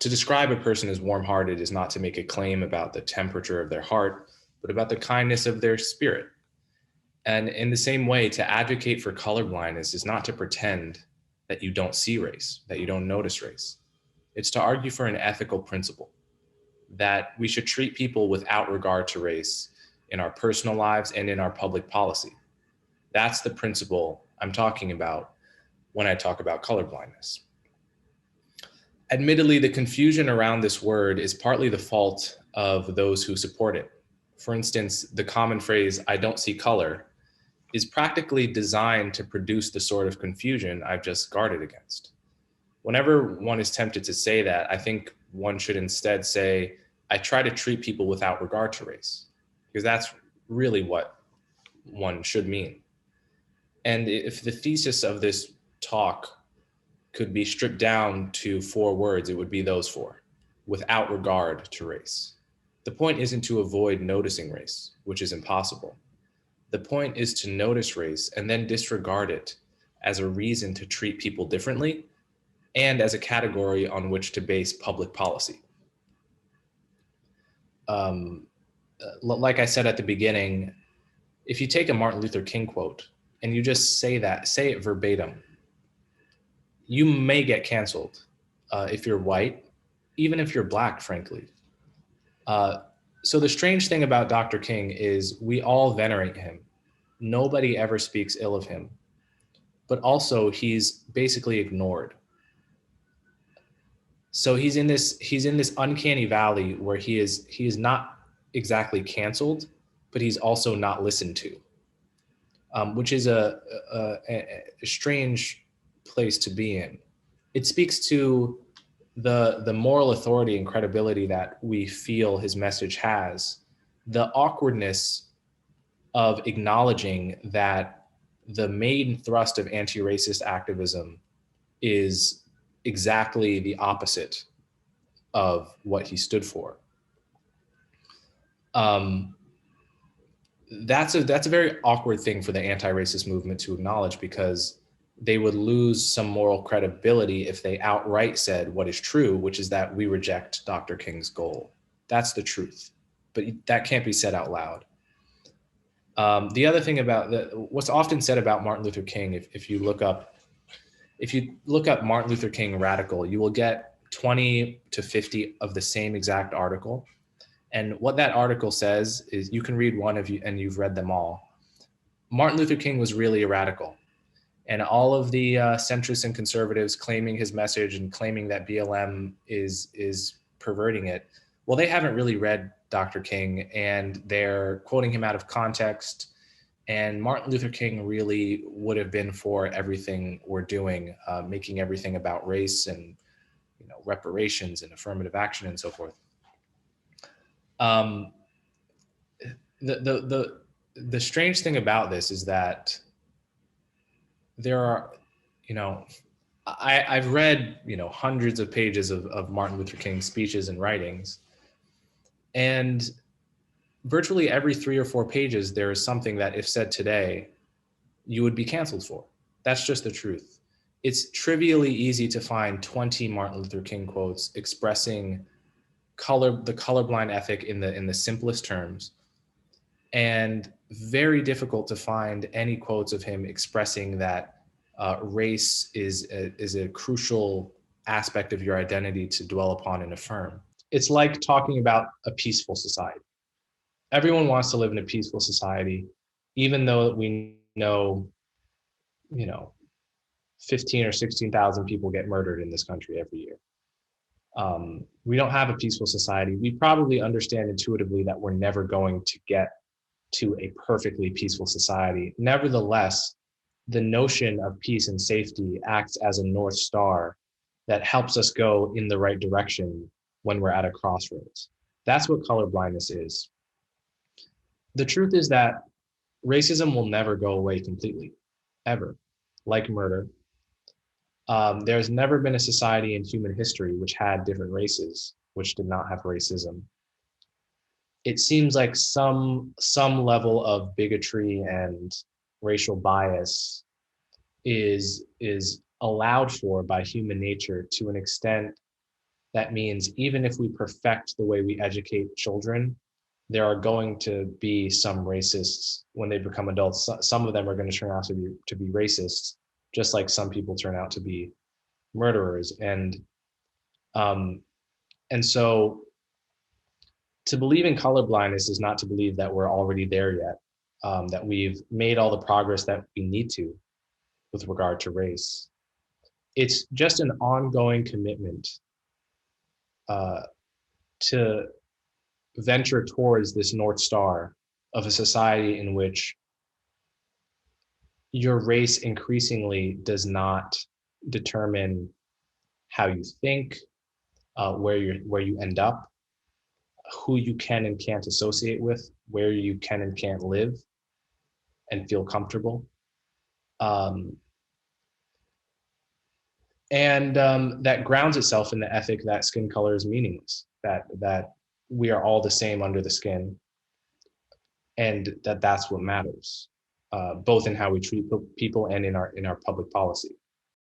To describe a person as warm-hearted is not to make a claim about the temperature of their heart, but about the kindness of their spirit. And in the same way, to advocate for colorblindness is not to pretend that you don't see race, that you don't notice race. It's to argue for an ethical principle that we should treat people without regard to race in our personal lives and in our public policy. That's the principle I'm talking about when I talk about colorblindness. Admittedly, the confusion around this word is partly the fault of those who support it. For instance, the common phrase, "I don't see color," is practically designed to produce the sort of confusion I've just guarded against. Whenever one is tempted to say that, I think one should instead say, "I try to treat people without regard to race," because that's really what one should mean. And if the thesis of this talk could be stripped down to 4 words, it would be those 4: without regard to race. The point isn't to avoid noticing race, which is impossible. The point is to notice race and then disregard it as a reason to treat people differently and as a category on which to base public policy. Like I said at the beginning, if you take a Martin Luther King quote and you just say it verbatim, you may get canceled if you're white, even if you're black, frankly. So the strange thing about Dr. King is we all venerate him. Nobody ever speaks ill of him, but also he's basically ignored. So he's in this uncanny valley where he is not exactly canceled, but he's also not listened to, which is a strange place to be in. It speaks to the moral authority and credibility that we feel his message has, the awkwardness of acknowledging that the main thrust of anti-racist activism is exactly the opposite of what he stood for. That's a very awkward thing for the anti-racist movement to acknowledge, because they would lose some moral credibility if they outright said what is true, which is that we reject Dr. King's goal. That's the truth, but that can't be said out loud. The other thing about what's often said about Martin Luther King, if you look up Martin Luther King radical, you will get 20 to 50 of the same exact article. And what that article says is, you can read one of you and you've read them all. Martin Luther King was really a radical. And all of the centrists and conservatives claiming his message and claiming that BLM is perverting it, well, they haven't really read Dr. King, and they're quoting him out of context. And Martin Luther King really would have been for everything we're doing, making everything about race and reparations and affirmative action and so forth. The strange thing about this is that there are, I've read, hundreds of pages of Martin Luther King's speeches and writings, and virtually every 3 or 4 pages, there is something that if said today, you would be canceled for. That's just the truth. It's trivially easy to find 20 Martin Luther King quotes expressing the colorblind ethic in the simplest terms, and very difficult to find any quotes of him expressing that race is a crucial aspect of your identity to dwell upon and affirm. It's like talking about a peaceful society. Everyone wants to live in a peaceful society, even though we know, 15 or 16,000 people get murdered in this country every year. We don't have a peaceful society. We probably understand intuitively that we're never going to get to a perfectly peaceful society. Nevertheless, the notion of peace and safety acts as a North Star that helps us go in the right direction when we're at a crossroads. That's what colorblindness is. The truth is that racism will never go away completely, ever, like murder. There's never been a society in human history which had different races, which did not have racism. It seems like some level of bigotry and racial bias is allowed for by human nature to an extent That means even if we perfect the way we educate children, there are going to be some racists when they become adults. Some of them are going to turn out to be racists, just like some people turn out to be murderers. Um, and so to believe in colorblindness is not to believe that we're already there yet, that we've made all the progress that we need to with regard to race. It's just an ongoing commitment uh, to venture towards this North Star of a society in which your race increasingly does not determine how you think, where you end up, who you can and can't associate with, where you can and can't live and feel comfortable. Um, and that grounds itself in the ethic that skin color is meaningless, that we are all the same under the skin, and that's what matters, both in how we treat people and in our public policy.